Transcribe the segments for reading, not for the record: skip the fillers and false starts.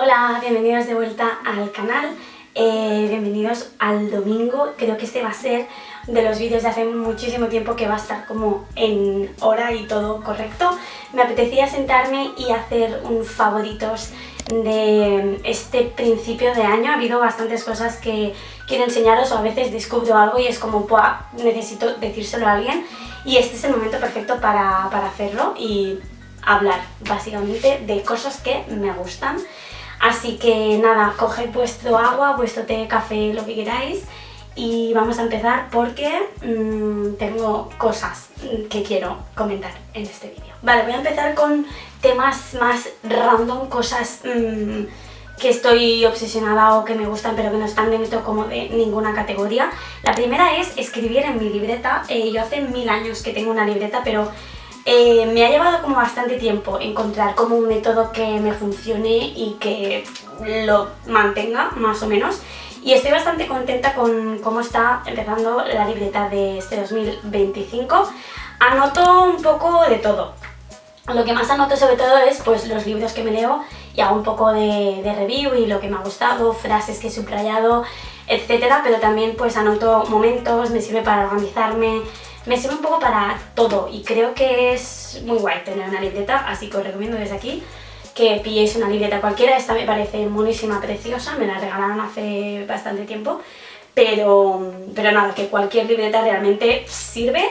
Hola, bienvenidos de vuelta al canal, bienvenidos al domingo. Creo que este va a ser de los vídeos de hace muchísimo tiempo que va a estar como en hora y todo correcto. Me apetecía sentarme y hacer un favoritos de este principio de año. Ha habido bastantes cosas que quiero enseñaros, o a veces descubro algo y es como, ¡buah!, necesito decírselo a alguien, y este es el momento perfecto para hacerlo y hablar básicamente de cosas que me gustan. Así que nada, coged vuestro agua, vuestro té, café, lo que queráis, y vamos a empezar porque tengo cosas que quiero comentar en este vídeo. Vale, voy a empezar con temas más random, cosas que estoy obsesionada o que me gustan pero que no están dentro como de ninguna categoría. La primera es escribir en mi libreta. Yo hace 1000 años que tengo una libreta, pero me ha llevado como bastante tiempo encontrar como un método que me funcione y que lo mantenga más o menos, y estoy bastante contenta con cómo está empezando la libreta de este 2025. Anoto un poco de todo. Lo que más anoto sobre todo es pues los libros que me leo, y hago un poco de review y lo que me ha gustado, frases que he subrayado, etcétera, pero también pues anoto momentos, me sirve para organizarme, me sirve un poco para todo, y creo que es muy guay tener una libreta, así que os recomiendo desde aquí que pilléis una libreta cualquiera. Esta me parece monísima, preciosa, me la regalaron hace bastante tiempo, pero nada, que cualquier libreta realmente sirve.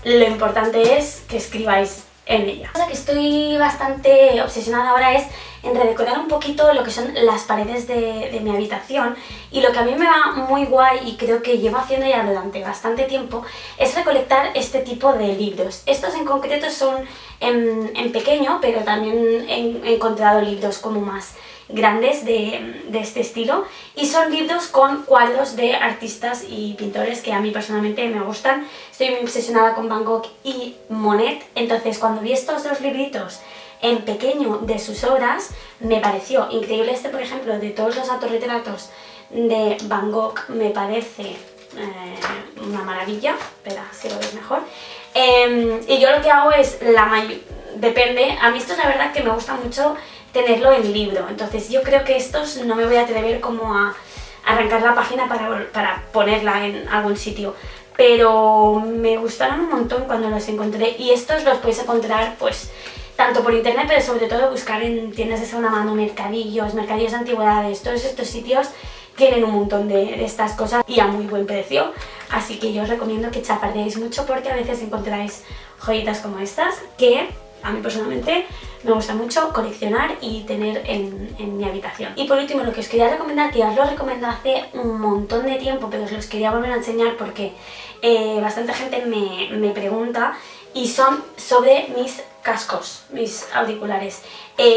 Lo importante es que escribáis en ella. La cosa que estoy bastante obsesionada ahora es en redecorar un poquito lo que son las paredes de mi habitación, y lo que a mí me va muy guay y creo que llevo haciendo ya durante bastante tiempo es recolectar este tipo de libros. Estos en concreto son en pequeño, pero también he encontrado libros como más grandes de este estilo, y son libros con cuadros de artistas y pintores que a mí personalmente me gustan. Estoy muy obsesionada con Van Gogh y Monet, entonces cuando vi estos dos libritos en pequeño de sus obras me pareció increíble. Este, por ejemplo, de todos los autorretratos de Van Gogh, me parece una maravilla. Espera, si lo ves mejor. Y yo lo que hago es, depende, a mí esto es la verdad que me gusta mucho tenerlo en libro, entonces yo creo que estos no me voy a atrever como a arrancar la página para ponerla en algún sitio, pero me gustaron un montón cuando los encontré, y estos los podéis encontrar pues tanto por internet, pero sobre todo buscar en tiendas de segunda mano, mercadillos de antigüedades. Todos estos sitios tienen un montón de estas cosas y a muy buen precio, así que yo os recomiendo que chafardeéis mucho, porque a veces encontráis joyitas como estas que a mí personalmente me gusta mucho coleccionar y tener en mi habitación. Y por último, lo que os quería recomendar, que ya os lo recomendé hace un montón de tiempo, pero os los quería volver a enseñar porque bastante gente me pregunta, y son sobre mis cascos, mis auriculares.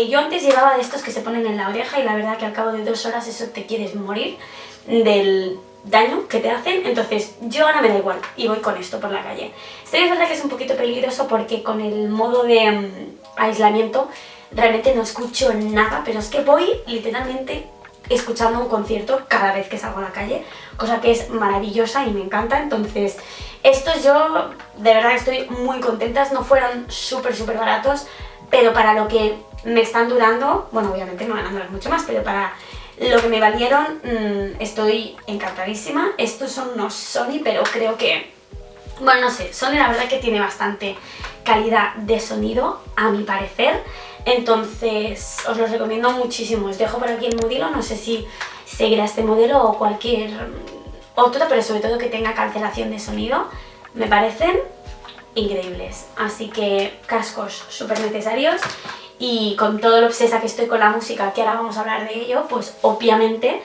Yo antes llevaba de estos que se ponen en la oreja, y la verdad que al cabo de 2 horas eso te quieres morir del daño que te hacen, entonces yo ahora me da igual y voy con esto por la calle. Sí, es verdad que es un poquito peligroso porque con el modo de aislamiento realmente no escucho nada, pero es que voy literalmente escuchando un concierto cada vez que salgo a la calle, cosa que es maravillosa y me encanta. Entonces estos yo de verdad estoy muy contenta. No fueron súper baratos, pero para lo que me están durando, bueno, obviamente me van a durar mucho más, pero para lo que me valieron estoy encantadísima. Estos son unos Sony, pero creo que, bueno, no sé, Sony la verdad que tiene bastante calidad de sonido a mi parecer, entonces os los recomiendo muchísimo. Os dejo por aquí el modelo, no sé si seguirá este modelo o cualquier otro, pero sobre todo que tenga cancelación de sonido, me parecen increíbles. Así que cascos súper necesarios, y con todo lo obsesa que estoy con la música, que ahora vamos a hablar de ello, pues obviamente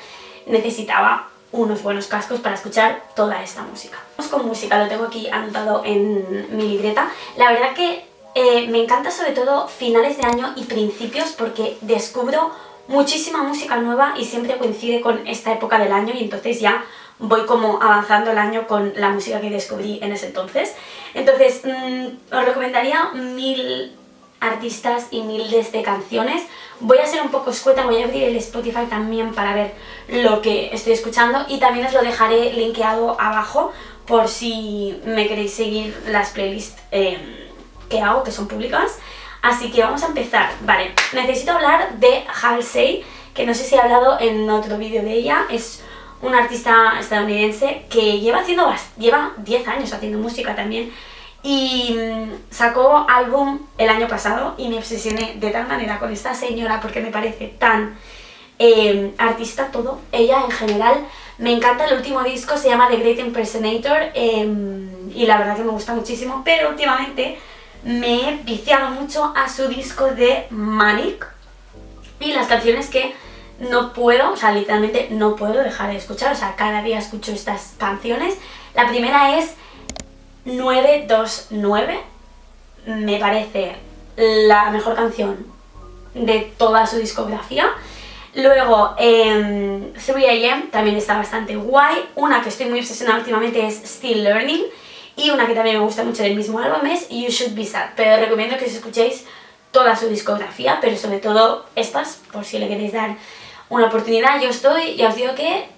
necesitaba unos buenos cascos para escuchar toda esta música. Vamos con música, lo tengo aquí anotado en mi libreta. La verdad que me encanta sobre todo finales de año y principios, porque descubro muchísima música nueva y siempre coincide con esta época del año, y entonces ya voy como avanzando el año con la música que descubrí en ese entonces. Entonces os recomendaría 1000 artistas y 1000 de canciones. Voy a ser un poco escueta, voy a abrir el Spotify también para ver lo que estoy escuchando, y también os lo dejaré linkeado abajo por si me queréis seguir las playlists que hago, que son públicas. Así que vamos a empezar. Vale, necesito hablar de Halsey, que no sé si he hablado en otro vídeo de ella. Es una artista estadounidense que lleva 10 años haciendo música también, y sacó álbum el año pasado y me obsesioné de tal manera con esta señora porque me parece tan artista todo. Ella en general me encanta. El último disco se llama The Great Impersonator y la verdad que me gusta muchísimo, pero últimamente me he viciado mucho a su disco de Manic y las canciones que no puedo, o sea, literalmente no puedo dejar de escuchar. O sea, cada día escucho estas canciones. La primera es 929, me parece la mejor canción de toda su discografía. Luego 3am también está bastante guay. Una que estoy muy obsesionada últimamente es Still Learning, y una que también me gusta mucho del mismo álbum es You Should Be Sad, pero recomiendo que os escuchéis toda su discografía, pero sobre todo estas, por si le queréis dar una oportunidad. Yo estoy, ya os digo que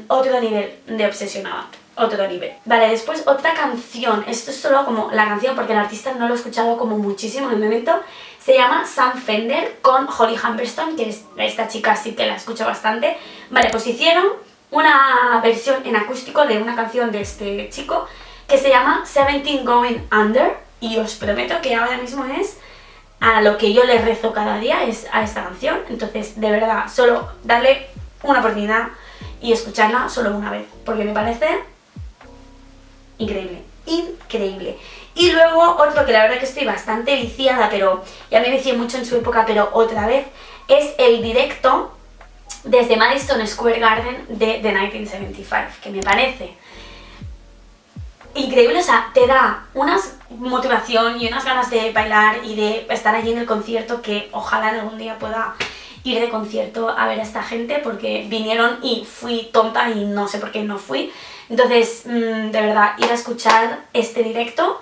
otro nivel de obsesionada, otro nivel. Vale, después otra canción, esto es solo como la canción porque el artista no lo he escuchado como muchísimo en el momento. Se llama Sam Fender con Holly Humberstone, que es esta chica, sí que la escucho bastante. Vale, pues hicieron una versión en acústico de una canción de este chico que se llama 17 Going Under, y os prometo que ahora mismo es a lo que yo le rezo cada día, es a esta canción. Entonces, de verdad, solo darle una oportunidad y escucharla solo una vez, porque me parece increíble, increíble. Y luego otro que la verdad que estoy bastante viciada, pero ya me vicié mucho en su época, pero otra vez, es el directo desde Madison Square Garden de The 1975, que me parece increíble. O sea, te da una motivación y unas ganas de bailar y de estar allí en el concierto, que ojalá algún día pueda ir de concierto a ver a esta gente, porque vinieron y fui tonta y no sé por qué no fui. Entonces, de verdad, ir a escuchar este directo.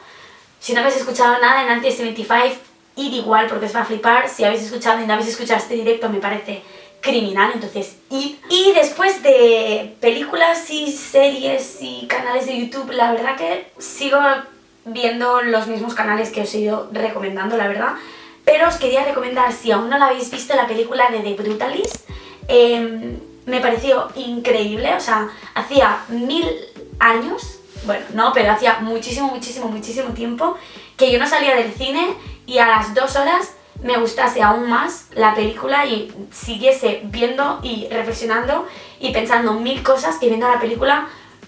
Si no habéis escuchado nada en 1975, id igual porque os va a flipar. Si habéis escuchado y no habéis escuchado este directo, me parece criminal, entonces id. Y después de películas y series y canales de YouTube, la verdad que sigo viendo los mismos canales que os he ido recomendando, la verdad. Pero os quería recomendar, si aún no la habéis visto, la película de The Brutalist. Me pareció increíble. O sea, hacía 1000 años, bueno, no, pero hacía muchísimo tiempo que yo no salía del cine y a las 2 horas me gustase aún más la película y siguiese viendo y reflexionando y pensando 1000 cosas que viendo la película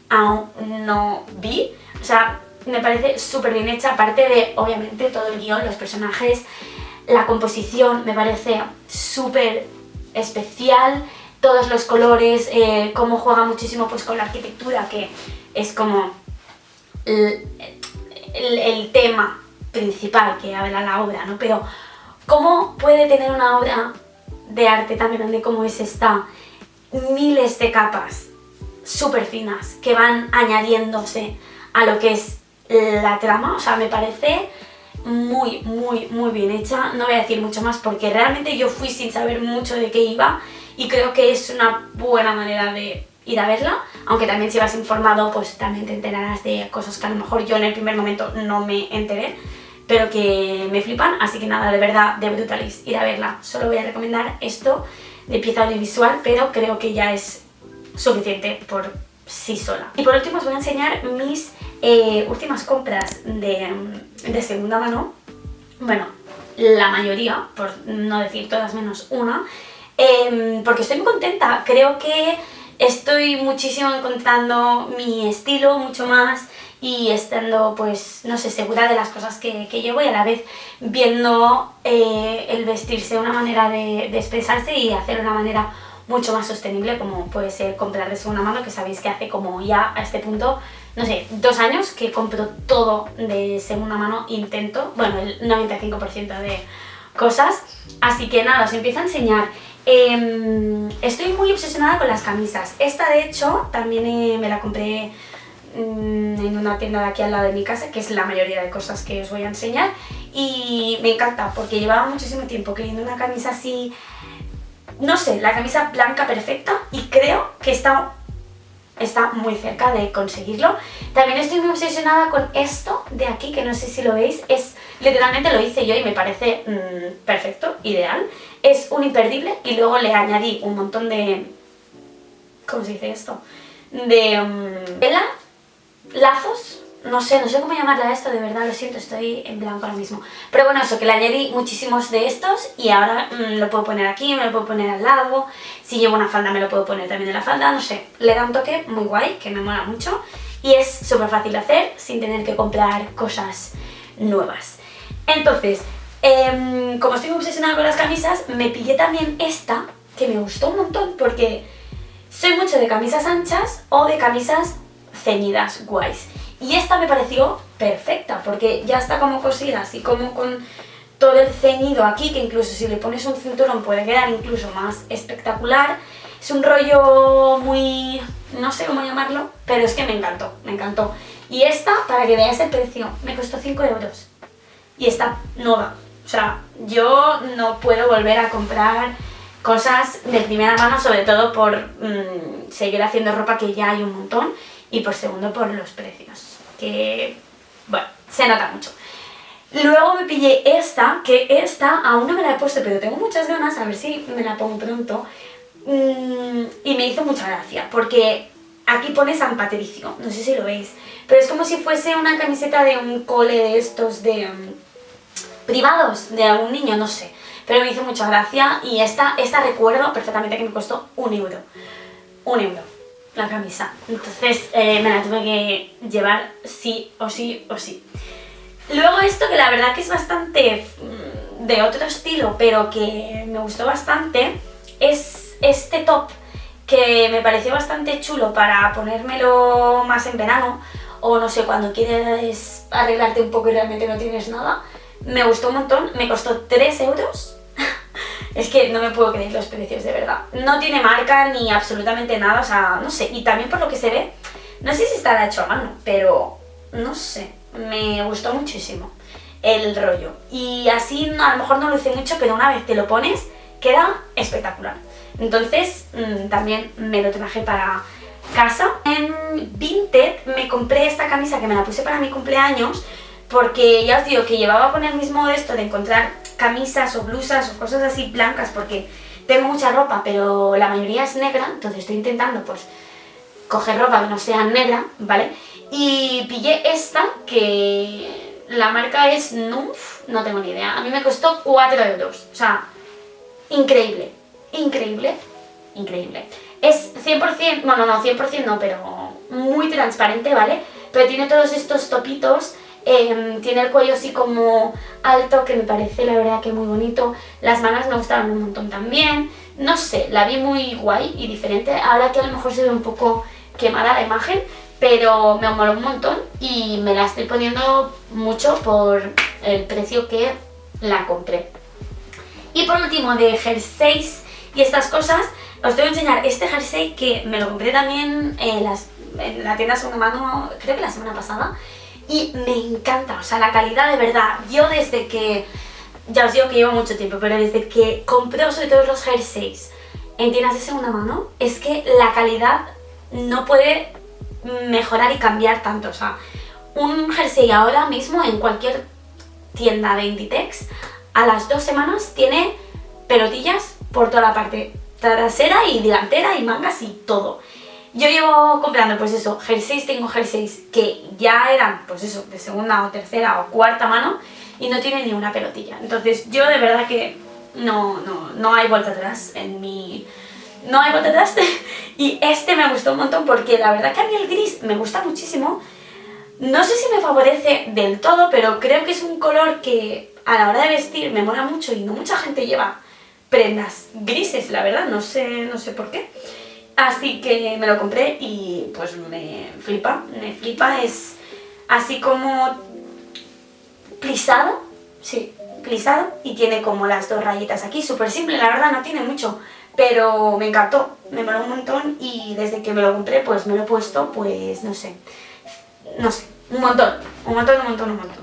aún no vi. O sea, me parece súper bien hecha, aparte de, obviamente, todo el guión, los personajes, la composición me parece súper especial, todos los colores, cómo juega muchísimo pues con la arquitectura, que es como el tema principal que habla la obra, ¿no? Pero ¿cómo puede tener una obra de arte tan grande como es esta miles de capas súper finas que van añadiéndose a lo que es la trama? O sea, me parece muy bien hecha. No voy a decir mucho más porque realmente yo fui sin saber mucho de qué iba y creo que es una buena manera de ir a verla, aunque también si vas informado pues también te enterarás de cosas que a lo mejor yo en el primer momento no me enteré, pero que me flipan. Así que nada, de verdad, The Brutalist, ir a verla. Solo voy a recomendar esto de pieza audiovisual, pero creo que ya es suficiente por sí sola. Y por último os voy a enseñar mis últimas compras de segunda mano. Bueno, la mayoría, por no decir todas menos una, porque estoy muy contenta. Creo que estoy muchísimo encontrando mi estilo, mucho más, y estando, pues, no sé, segura de las cosas que llevo, y a la vez viendo el vestirse una manera de expresarse y hacer una manera mucho más sostenible, como puede ser comprar de segunda mano, que sabéis que hace como ya a este punto, no sé, 2 años que compro todo de segunda mano, intento, bueno, el 95% de cosas. Así que nada, os empiezo a enseñar. Estoy muy obsesionada con las camisas. Esta de hecho también me la compré en una tienda de aquí al lado de mi casa, que es la mayoría de cosas que os voy a enseñar, y me encanta porque llevaba muchísimo tiempo queriendo una camisa así, no sé, la camisa blanca perfecta, y creo que está muy cerca de conseguirlo. También estoy muy obsesionada con esto de aquí, que no sé si lo veis, es literalmente lo hice yo y me parece perfecto, ideal. Es un imperdible y luego le añadí un montón de... ¿cómo se dice esto? De tela, lazos, no sé cómo llamarle a esto, de verdad, lo siento, estoy en blanco ahora mismo. Pero bueno, eso, que le añadí muchísimos de estos y ahora lo puedo poner aquí, me lo puedo poner al lado, si llevo una falda me lo puedo poner también en la falda, no sé, le da un toque muy guay, que me mola mucho y es súper fácil de hacer sin tener que comprar cosas nuevas. Entonces, como estoy obsesionada con las camisas, me pillé también esta, que me gustó un montón porque soy mucho de camisas anchas o de camisas ceñidas, guays. Y esta me pareció perfecta porque ya está como cosida, así como con todo el ceñido aquí, que incluso si le pones un cinturón puede quedar incluso más espectacular. Es un rollo muy... no sé cómo llamarlo, pero es que me encantó, me encantó. Y esta, para que veáis el precio, me costó 5 euros. Y está nueva. O sea, yo no puedo volver a comprar cosas de primera mano, sobre todo por seguir haciendo ropa, que ya hay un montón, y por segundo por los precios, que, bueno, se nota mucho. Luego me pillé esta, que esta aún no me la he puesto, pero tengo muchas ganas, a ver si me la pongo pronto, y me hizo mucha gracia, porque aquí pone San Patricio, no sé si lo veis, pero es como si fuese una camiseta de un cole de estos de privados, de algún niño, no sé. Pero me hizo mucha gracia y esta recuerdo perfectamente que me costó 1 euro. 1 euro la camisa. Entonces me la tuve que llevar sí o sí o sí. Luego esto, que la verdad que es bastante de otro estilo, pero que me gustó bastante, es este top que me pareció bastante chulo para ponérmelo más en verano o no sé, cuando quieres arreglarte un poco y realmente no tienes nada. Me gustó un montón, me costó 3 euros. Es que no me puedo creer los precios, de verdad. No tiene marca ni absolutamente nada, o sea, no sé. Y también por lo que se ve, no sé si estará hecho a mano, pero no sé, me gustó muchísimo el rollo. Y así a lo mejor no luce mucho, pero una vez te lo pones, queda espectacular. Entonces también me lo traje para casa. En Vinted me compré esta camisa que me la puse para mi cumpleaños, porque ya os digo que llevaba con el mismo de esto de encontrar camisas o blusas o cosas así blancas, porque tengo mucha ropa pero la mayoría es negra, entonces estoy intentando pues coger ropa que no sea negra, ¿vale? Y pillé esta, que la marca es Nuf, no tengo ni idea, a mí me costó 4 euros, o sea, increíble, increíble, increíble. Es 100%, bueno no 100% no, pero muy transparente, ¿vale? Pero tiene todos estos topitos. Tiene el cuello así como alto, que me parece la verdad que muy bonito. Las mangas me gustaron un montón también. No sé, la vi muy guay y diferente. Ahora que a lo mejor se ve un poco quemada la imagen, pero me moló un montón y me la estoy poniendo mucho por el precio que la compré. Y por último, de jerseys y estas cosas, os voy a enseñar este jersey que me lo compré también en la tienda segunda mano, creo que la semana pasada. Y me encanta, o sea, la calidad de verdad. Yo desde que, ya os digo que llevo mucho tiempo, pero desde que compré sobre todo los jerseys en tiendas de segunda mano, es que la calidad no puede mejorar y cambiar tanto. O sea, un jersey ahora mismo en cualquier tienda de Inditex, a las 2 semanas tiene pelotillas por toda la parte trasera y delantera y mangas y todo. Yo llevo comprando pues eso, jerseys, tengo jerseys que ya eran pues eso, de segunda o tercera o cuarta mano y no tienen ni una pelotilla. Entonces yo de verdad que no hay vuelta atrás en mi... No hay vuelta atrás. Y este me gustó un montón porque la verdad que a mí el gris me gusta muchísimo. No sé si me favorece del todo, pero creo que es un color que a la hora de vestir me mola mucho y no mucha gente lleva prendas grises, la verdad, no sé por qué. Así que me lo compré y pues me flipa, es así como plisado, sí, plisado, y tiene como las 2 rayitas aquí, súper simple, la verdad no tiene mucho, pero me encantó, me moló un montón y desde que me lo compré pues me lo he puesto, pues no sé, un montón.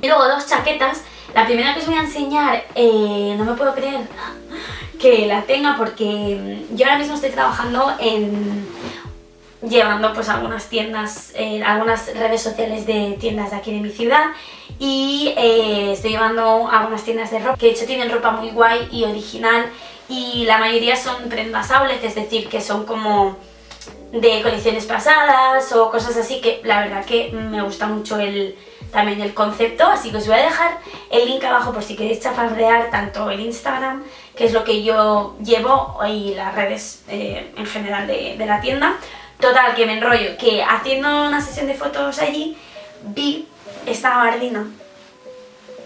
Y luego 2 chaquetas, la primera que os voy a enseñar, no me puedo creer que la tenga porque yo ahora mismo estoy trabajando en llevando pues algunas tiendas, algunas redes sociales de tiendas de aquí de mi ciudad, y estoy llevando algunas tiendas de ropa que de hecho tienen ropa muy guay y original, y la mayoría son prendas outlet, es decir, que son como de colecciones pasadas o cosas así, que la verdad que me gusta mucho también el concepto, así que os voy a dejar el link abajo por si queréis chafardear tanto el Instagram, que es lo que yo llevo, y las redes en general de la tienda. Total, que me enrollo, que haciendo una sesión de fotos allí vi esta gabardina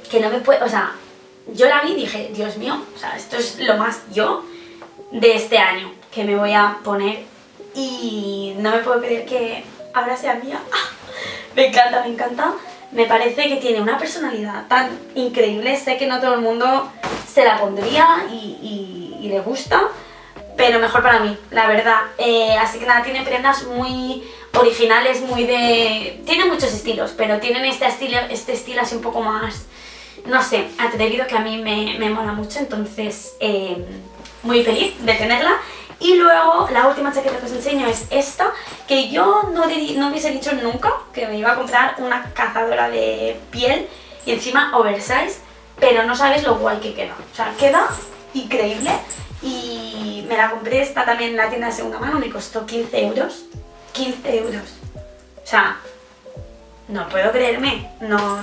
que no me puede, o sea, yo la vi y dije, Dios mío, o sea, esto es lo más yo de este año que me voy a poner, y no me puedo creer que ahora sea mía. Me encanta, me encanta. Me parece que tiene una personalidad tan increíble. Sé que no todo el mundo se la pondría y le gusta, pero mejor para mí, la verdad. Así que nada, tiene prendas muy originales, tiene muchos estilos, pero tienen este estilo así un poco más, no sé, atrevido, que a mí me mola mucho. Entonces, muy feliz de tenerla. Y luego la última chaqueta que os enseño es esta, que yo no hubiese dicho nunca que me iba a comprar una cazadora de piel y encima oversize, pero no sabes lo guay que queda. O sea, queda increíble, y me la compré esta también en la tienda de segunda mano, me costó 15 euros. 15 euros. O sea, no puedo creerme. No,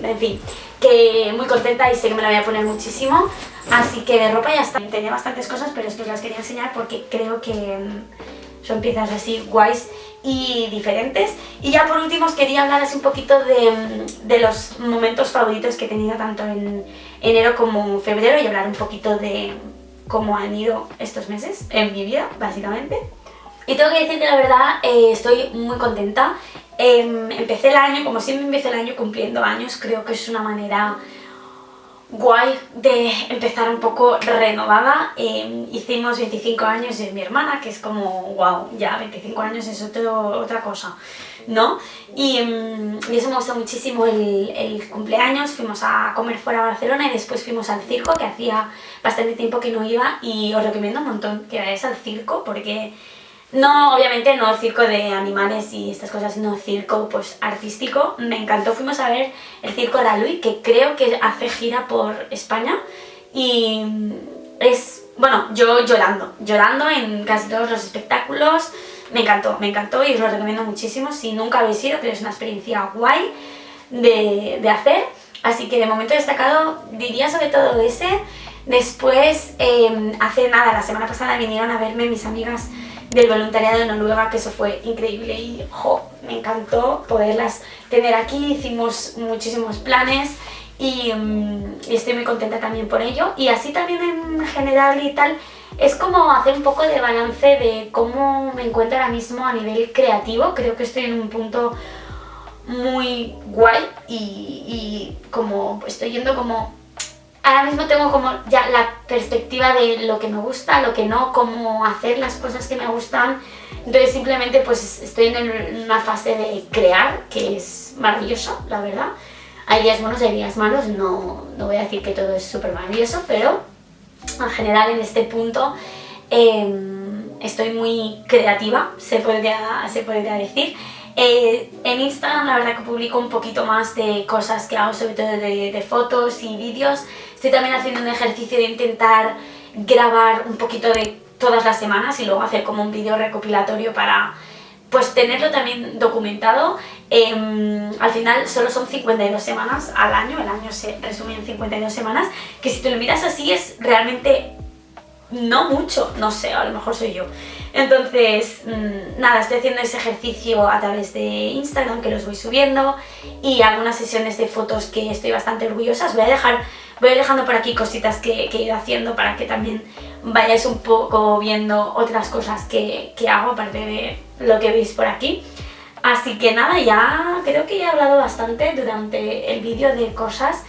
en fin, que muy contenta y sé que me la voy a poner muchísimo. Así que de ropa ya está. Tenía bastantes cosas, pero es que os las quería enseñar porque creo que son piezas así guays y diferentes. Y ya por último os quería hablar así un poquito de los momentos favoritos que he tenido tanto en enero como en febrero, y hablar un poquito de cómo han ido estos meses en mi vida, básicamente. Y tengo que decir que la verdad estoy muy contenta. Empecé el año, como siempre empiezo el año cumpliendo años, creo que es una manera guay de empezar un poco renovada. Hicimos 25 años de mi hermana, que es como, wow, ya 25 años es otra cosa, ¿no? Y eso me gustó muchísimo el cumpleaños. Fuimos a comer fuera a Barcelona y después fuimos al circo, que hacía bastante tiempo que no iba, y os recomiendo un montón que vayáis al circo, porque no, obviamente no circo de animales y estas cosas, sino circo pues artístico. Me encantó. Fuimos a ver el circo La Lui, que creo que hace gira por España, y es, bueno, yo llorando en casi todos los espectáculos. Me encantó y os lo recomiendo muchísimo si nunca habéis ido, pero es una experiencia guay de hacer. Así que de momento destacado diría sobre todo ese. Después, hace nada, la semana pasada vinieron a verme mis amigas del voluntariado de Noruega, que eso fue increíble y me encantó poderlas tener aquí. Hicimos muchísimos planes y estoy muy contenta también por ello. Y así también en general y tal, es como hacer un poco de balance de cómo me encuentro ahora mismo a nivel creativo. Creo que estoy en un punto muy guay y como estoy yendo como... Ahora mismo tengo como ya la perspectiva de lo que me gusta, lo que no, cómo hacer las cosas que me gustan. Entonces simplemente pues estoy en una fase de crear, que es maravillosa, la verdad. Hay días buenos, hay días malos, no voy a decir que todo es súper maravilloso, pero en general en este punto estoy muy creativa, se podría decir. En Instagram la verdad que publico un poquito más de cosas que hago, sobre todo de fotos y vídeos. Estoy también haciendo un ejercicio de intentar grabar un poquito de todas las semanas y luego hacer como un vídeo recopilatorio para pues tenerlo también documentado. Al final solo son 52 semanas al año, el año se resume en 52 semanas, que si te lo miras así es realmente no mucho, no sé, a lo mejor soy yo. Entonces, nada, estoy haciendo ese ejercicio a través de Instagram, que los voy subiendo, y algunas sesiones de fotos que estoy bastante orgullosa. Voy dejando por aquí cositas que he ido haciendo para que también vayáis un poco viendo otras cosas que hago, aparte de lo que veis por aquí. Así que nada, ya creo que ya he hablado bastante durante el vídeo de cosas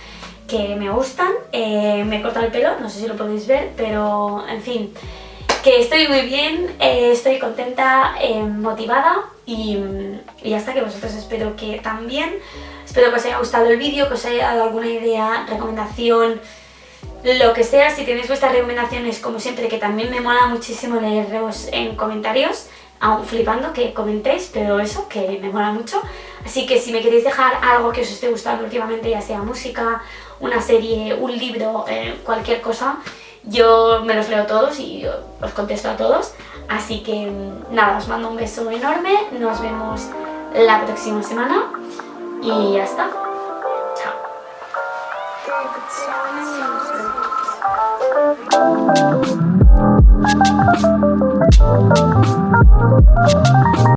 que me gustan. Me he cortado el pelo, no sé si lo podéis ver, pero en fin, que estoy muy bien, estoy contenta, motivada y ya está, que vosotros espero que también. Espero que os haya gustado el vídeo, que os haya dado alguna idea, recomendación, lo que sea. Si tenéis vuestras recomendaciones, como siempre, que también me mola muchísimo leeros en comentarios, aún flipando que comentéis, pero eso, que me mola mucho. Así que si me queréis dejar algo que os esté gustando últimamente, ya sea música, una serie, un libro, cualquier cosa, yo me los leo todos y os contesto a todos. Así que nada, os mando un beso enorme, nos vemos la próxima semana y ya está. Chao.